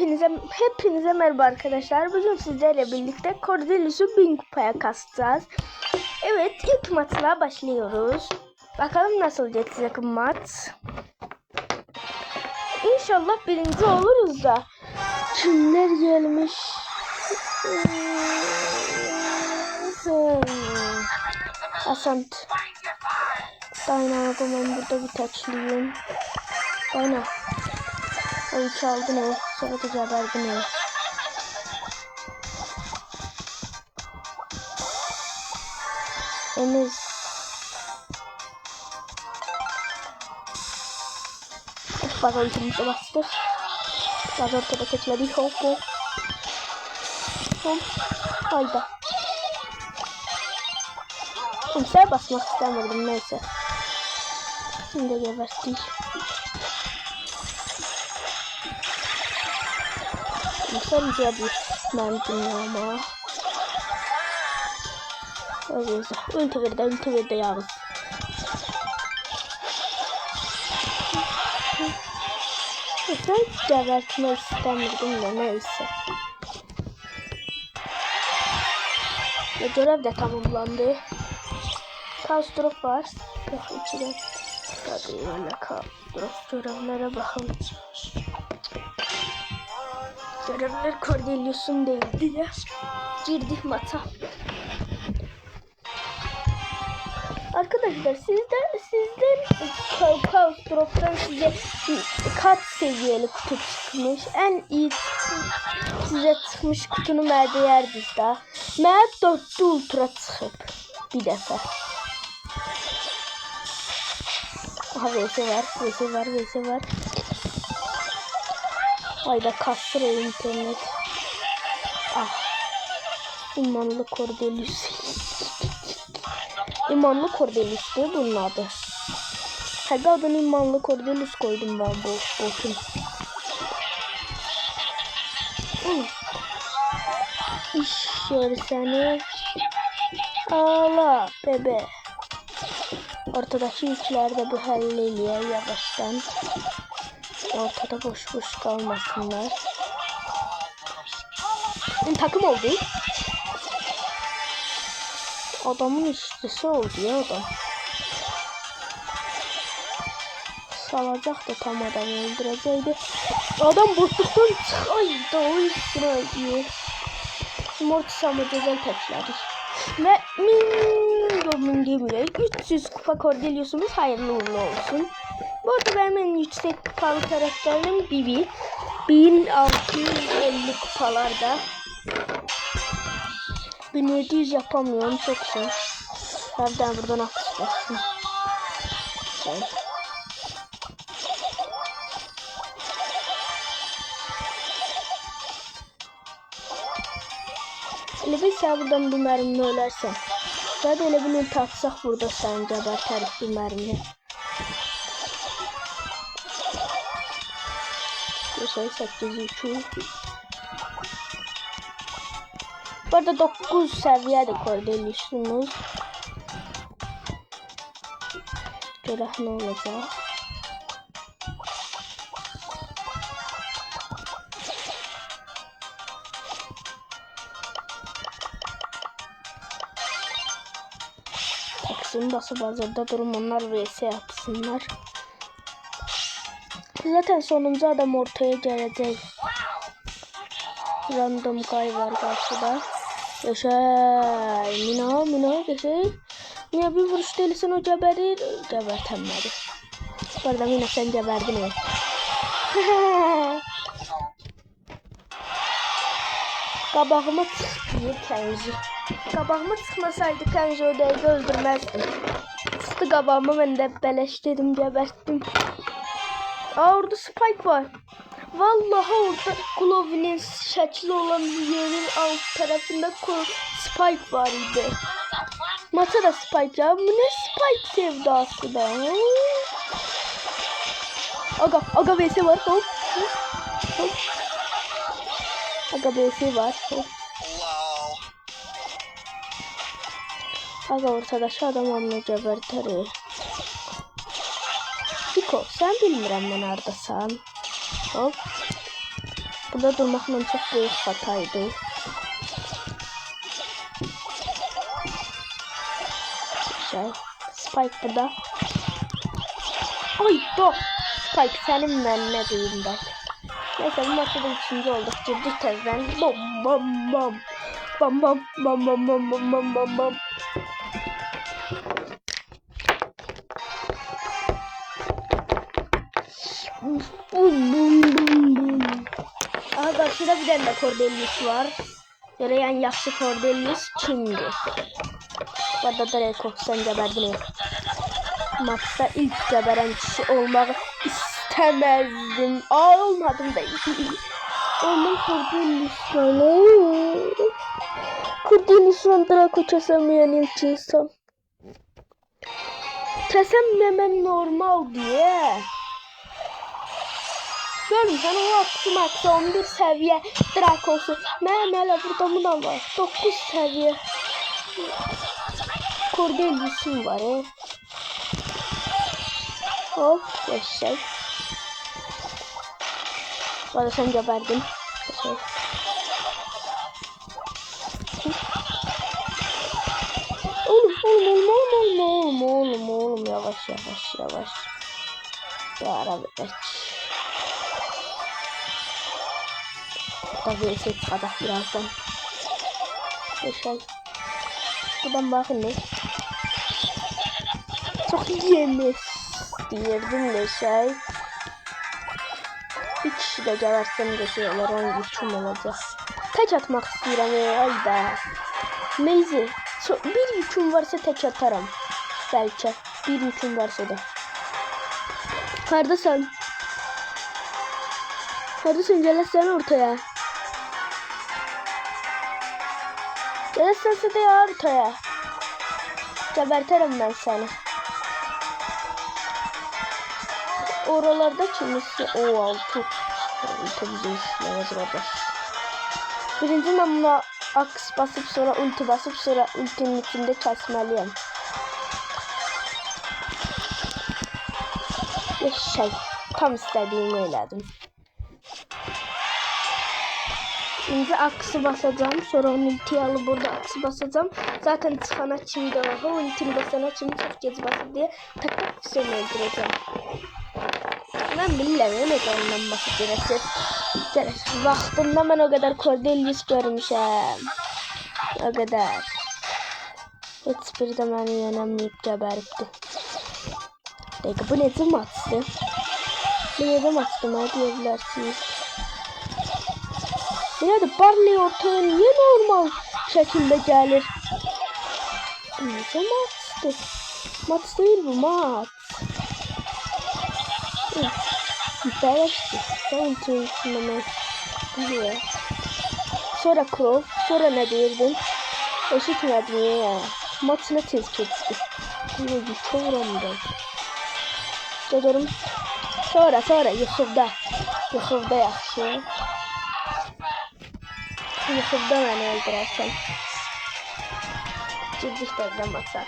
Hepinize merhaba arkadaşlar. Bugün sizlerle birlikte Cordelius'u 1000 kupaya kasacağız. Evet, ilk maçla başlıyoruz. Bakalım nasıl geçecek maç. İnşallah birinci oluruz da. Kimler gelmiş? Asant. Dayna ben burada bir taçlıyım. Dayna. Oyun çaldı ne? Sonra da geberdi ne? Emir. Bak ultimize bastır. Biraz ortada keçmedi. Hop hop. Hop. Hayda. Kimseye basmak istemedim neyse. Şimdi geberttik. Sen cebi mümkün ama. Öyleyse. Ulti verdi yalnız. Sen gebertmek istemedim de neyse. Ve görev de tamamlandı. Kaos drop var. Yok içine. Hadi öyle kaos drop görevlere bakalım. Görevler Cordelius'un değildi ya. Girdik maça. Arkadaşlar sizden Kaos Drop'tan size kaç seviyeli kutu çıkmış? En iyi size çıkmış kutunun verdiği yer bizde. Mən 4'lü ultra çıkıp bir defa. Aha VS var. Hayda kastır internet. Ah. İmanlı Cordelius. İmanlı Cordelius diye bunun adı. Hadi adını İmanlı Cordelius koydum ben bu botun. İş yeri seni. Ağla bebe. Ortadaki yükler de bu halleliyor yavaştan. Ortada boş kalmasınlar. Takım oldu. Adamın işçisi oldu ya adam. Salacak da tam adamı öldürecekti. Adam boşluktan çıkaydı o üstüne diye. Mortis ama güzel tekledi. Ve min demiyor. 300 kupa Cordelius'umuz hayırlı uğurlu olsun. Bu arada benim en yüksek kupalı karakterim Bibi. 1650 kupalarda. 1700 yapamıyorum çok zor. Nereden buradan atıştırsın. Hele bir sen buradan bir mermi ölersen. Zaten hele bunu tatsak burada sen geberteriz bir mermi. Yaşayı 8-3. Bu arada 9 seviyede Cordelius'umuz. Görev ne olacak? Taksim basıp hazırda durum onlar vs yapsınlar. Zaten sonuncu adam ortaya gelecek. Random guy var karşıda. Yaşay. Mina yaşay. Mina bir vuruş değilsen o geberir. Gebertemedi. Bu arada Mina sen geberdin mi? Kabağıma çıktı Kenji. Kabağıma çıkmasaydı Kenji o derdi öldürmezdim. Çıktı kabağıma ben de beleş dedim geberttim. Aa orada Spike var. Vallahi orada Glovin'in şekli olan yerin alt tarafında Spike var idi. Maça da Spike ya. Bu ne Spike sevdası da. Aga vs var. Hop. Aga vs var. Hop. Aga ortada şu adam onu gebertir. Piko sen bilmirəm mən hardasan. Hop. Burada durmakla çok büyük hataydı. Spike burada. Ay do. Spike senin ben ne diyeyim ben. Neyse bu maçta da 3. olduk. Girdik tezden. Bom bom bom. Bom bom bom bom bom bom bom bom bom. Bum bum bum bum. Aha karşıda bir tane de Cordelius var. Yarayan yaxşı Cordelius kimdir? Burada Draco sen geberdin. Maçta ilk geberen kişi olmak istemezdim. Olmadım da. Onun Cordelius'la. Cordelius'la Draco kesemeyen ilk insan. Kesememem normal diye. Görmüşsən o max 11 səviyyə Draco'su. Mənim hələ burada mı da var? 9 səviyyə Cordelius'um var. Hop, yaşay. Valla sen geberdin. Oğlum yavaş. Yarabbim. Tabii ses çıkacak birazdan. Yaşay. Buradan bakın ne? Çok yemiş diyerdim yaşay. Bir kişi de gebersem de şeyler 10 güçüm olacak. Tek atmak istiyorum ayda. Neyse. Bir yüküm varsa tek atarım. Belki. Bir yüküm varsa da. Neredesin? Gelesen ortaya. Gelesen de ya ortaya. Geberterim ben seni. Oralarda kimisi o altı. Bize işlemez kardeş. Birinci namına aks basıp sonra ulti basıp sonra ultinin içinde kesmeliyim. Yaşay. Tam istediğimi eyledim. Şimdi aksı basacağım. Sonra onu ultiyi alıp burada aksı basacağım. Zaten çıkana çimde var. O ultini basana çimde çok gez basıp diye tak seni öldüreceğim. Ben bilmiyorum ne ondan basıp diresi. Vaxtında ben o kadar Cordelius görmüşəm. O kadar. Heç biri de beni yenemeyip geberipti. Dakika bu ne maçtı? Bu ne maçtı ne diyebilirsiniz? Yine de Barley ortaya niye normal şekilde gelir? Ne maçtı? Maç değil bu maç. Beleşti. Sen tüyüsünü biliyor. Sonra Crow. Sonra ne diyordun? Eşitmedim ya. Maçına tez geçti. Yine bir çoğuramdım. Dedim. Sonra Yusuf'da. Yusuf'da yaxşı. Yusuf'da beni öldürersen. Ciddik de maça.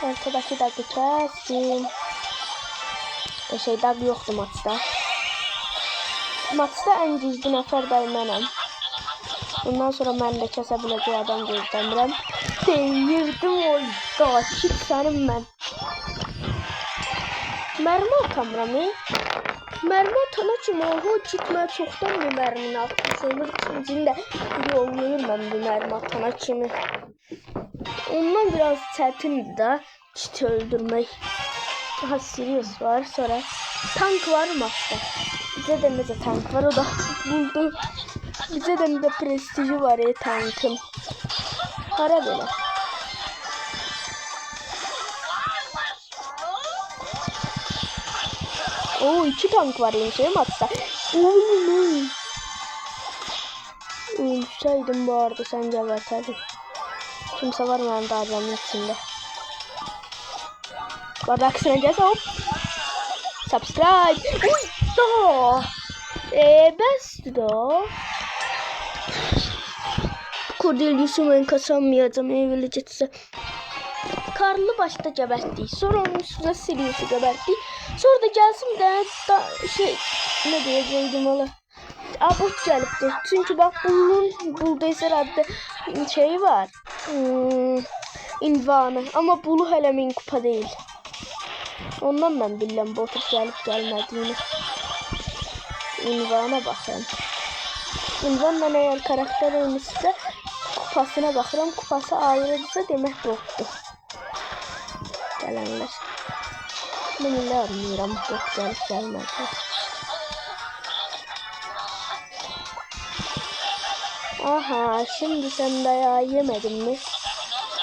Ortadaki de kestim. Şeyde yoktu maçta. Maçta en gizli nəfər də mənəm. Bundan sonra mən də kəsə biləcək adam gözləmirəm. Deyirdim o dakik sənin mən. Mərmi atamıram. Mərmi atana kimi o gitmə çoxdan bir mərmini atmış olur. İkincini də yollayır mən bir mərmi atana kimi. Ondan biraz çətindir də kiti öldürmək. Daha Sirius var, sonra tank var maçta. Bize de ne tank var, o da buldu. Bize de ne prestiji var ya tankın. Para böyle. Oo 2 tank var yani maçta. Ölseydim bu arada sen geberterdin. Kimse var mı benim dağcamın içinde? Bardakçısına gez hop. Subscribe. Uy da. Best da. Cordelius'u ben kasamayacağım evlenecekse. Karlı başta gebertti. Sonra onun üstüne Sirius'u gebertti. Sonra da gelsin bir tane şey ne diyeceğim valla. Abot gelipti. Çünkü bak bunun bulduysa herhalde şey var. İnvanı. Ama bulu hele min kupa değil. Ondan ben bilmem botu gelip gelmediğini. İnvana bakın. İnvanla eğer karakter olmuşsa kupasına bakıram. Kupası ayrıca demek bottu. Gelenler. Ben öyle anlıyorum. Bot gelip gelmedi. Aha şimdi sen dayağı yemedin mi?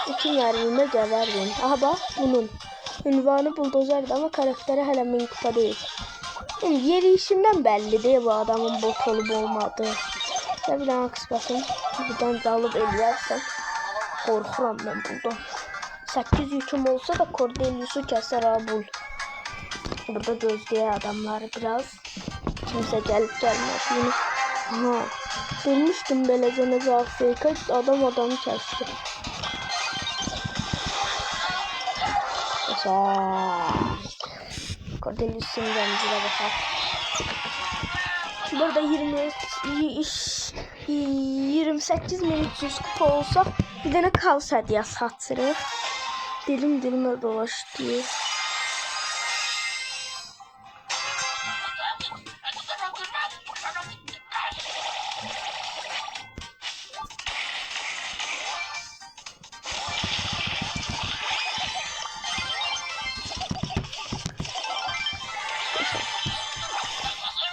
İki mermime geberdin. Aha bak bunun. Ünvanı buldozerdi ama karakteri hele min kupa değil. Yani yeri işinden belli değil bu adamın bot olup olmadığı. Ya bir tane kız bakın. Buradan dalıp ellersem korkuram ben buradan. 8 yüküm olsa da Cordelius'u keser ha bul. Burada gözlüğe adamlar biraz. Kimse gelip gelmez. Bunu... Aha. Durmuştum belezene Afrika. Adamı kesti. Mesela Cordelius'un benzine bakar. Burada 28 minut 100 kupa olsa bir tane kalsa diye satırır. Dilime dolaştı.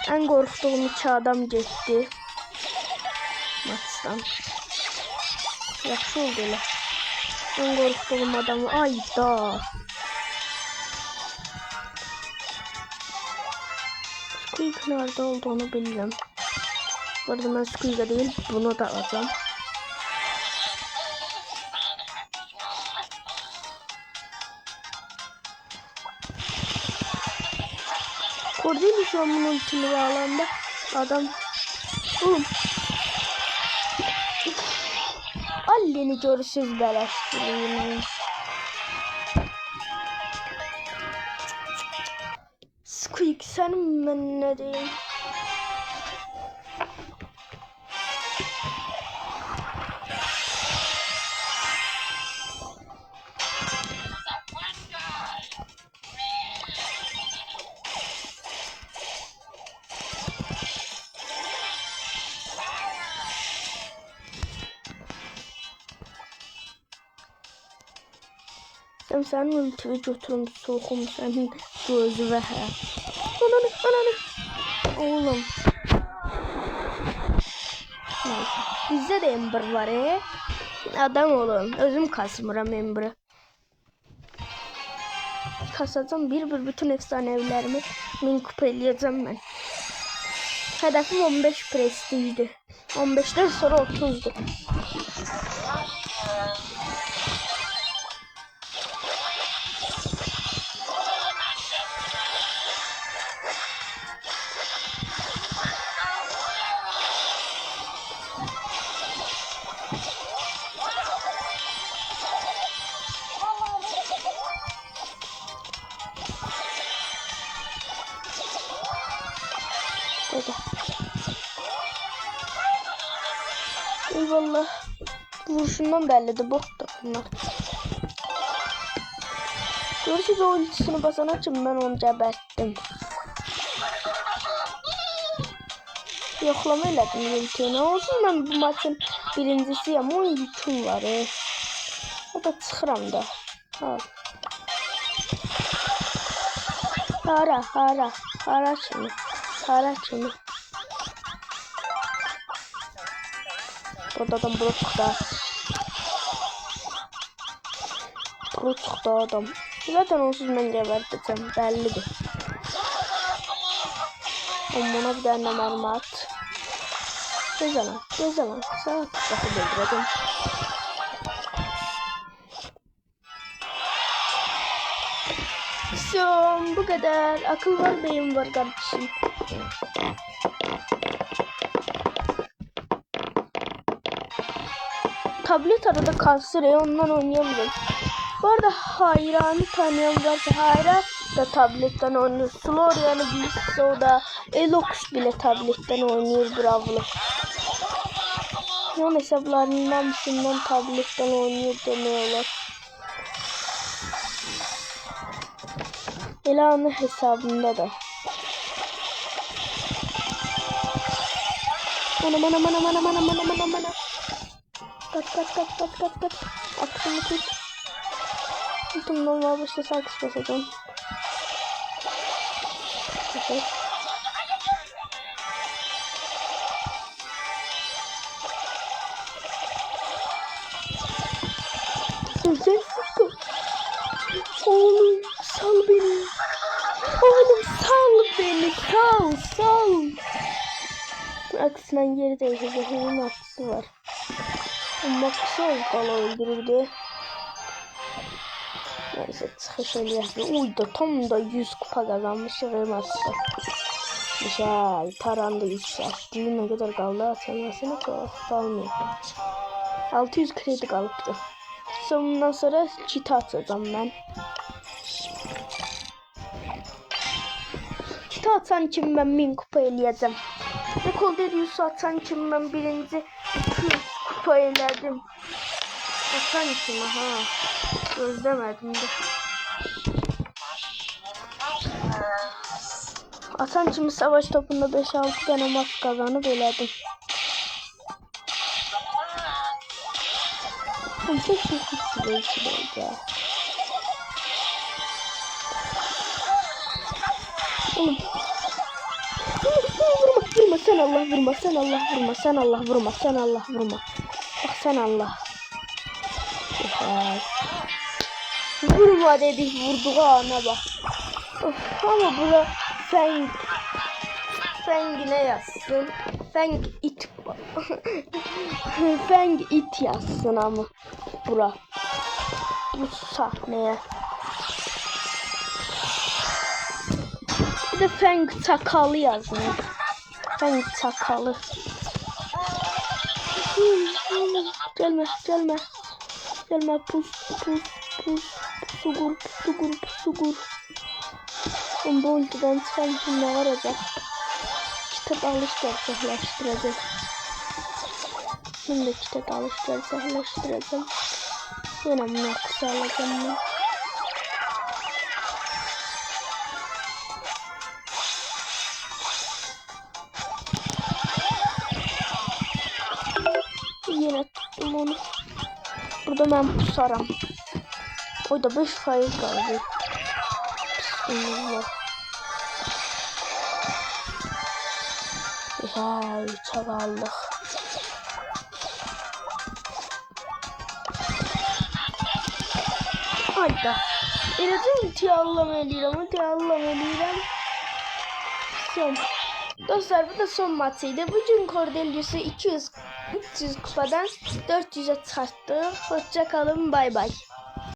En korktuğum iki adam geçti. Maçtan. Yaxşı oldu elə. En korktuğum adamı ayda. Squeak nerede olduğunu bilmiyorum. Bu arada ben Squeak'a değil bunu da alacağım. Cordelius onun ultimi alanda adam oğlum Alleni görüşürüz beleştireyim. Squeak sen ben ne diyeyim? Sen ultiyi götürüm soğukum senin gözü ve he. Ananı. Oğlum. Neyse. Bizde de Ember var Adam olun. Özüm kasmıram Ember'ı. Kasacağım bir bütün efsanevilerimi min kupa eləyəcəm ben. Hedefim 15 prestijdi. 15'ten sonra 30'du. Eyvallah. Vuruşundan bellidir bot da bunlar. Görüşürüz o ultisini basan açım ben onu geberttim. Yoklama elədim ultiyi. Ne olsun ben bu maçın birincisiyim. 10 yüküm var O da çıxıram da. Ha. Hara kimi. Burada adam bro çıktı adam. Zaten onsuz ben geberteceğim bellidir. Buna bir tane mermi at. Ne zaman? Sana tıklatı bildireceğim. Bu kadar. Akıl var, beyin var kardeşim. Tablet arada kalsın ondan oynayamıyorum. Bu arada Hayran'ı tanıyan varsa Hayran da tabletten oynuyor. Florian'ı bilirse o da Elox bile tabletten oynuyor. Bravo. Yan hesaplarından birisinden tabletten oynuyor demiyorlar. Ela'nın hesabında da. Mana. Kaç. Aklımı tut. Tuttum normal başta sakız basacağım. Evet. Oğlum sal beni. Oğlum sal beni. Sal. Aksından geri değecek. Onun aksı var. Ama kısa kala öldürürdü. Neyse çıkış öyle. Uydu tam da 100 kupa kazanmış. Rıması. Güzel. Tarandı yükseltti. Ne kadar kaldı? Atılmasını kalmıyor. 600 kredi kalıptı. Sonundan sonra çita atacağım ben. Çita atan kim ben 1000 kupa eləyəcəm. Rekol dediği atan kim ben birinci 200 kupa eledim. Atan kim ha? Özlemedim de. Atan kimi savaş topunda 5-6 tane maç kazanıp eledim. Çok sıkıntı ya. Oğlum. Vurma sen Allah vurma. Bak sen Allah. Evet. Vurma dedik vurduğu ana bak. Of, ama bura Feng ne yazsın? Feng it Feng it yazsın ama bura. Bu sahneye. Bir de Feng çakalı yazın. Feng çakalı. Gelme. Pus. Sugur. Bu ultiden çıkan şimdi ne varacak? Kitap alış gerçekleştireceğim. Şimdi kitap alış gerçekleştireceğim. Yine bunu kısa alacağım ben. Yine tuttum onu. Burada ben pusaram. O da 5 faiz kaldı. Bismillah. Hay çalaldık. Hayda. Eləcəm tiyallım. Son. Dostlar bu da son maçıydı. Bugün Cordelius'u 300 kupadan 400'e çıkarttık. Hoşça kalın. Bay bay.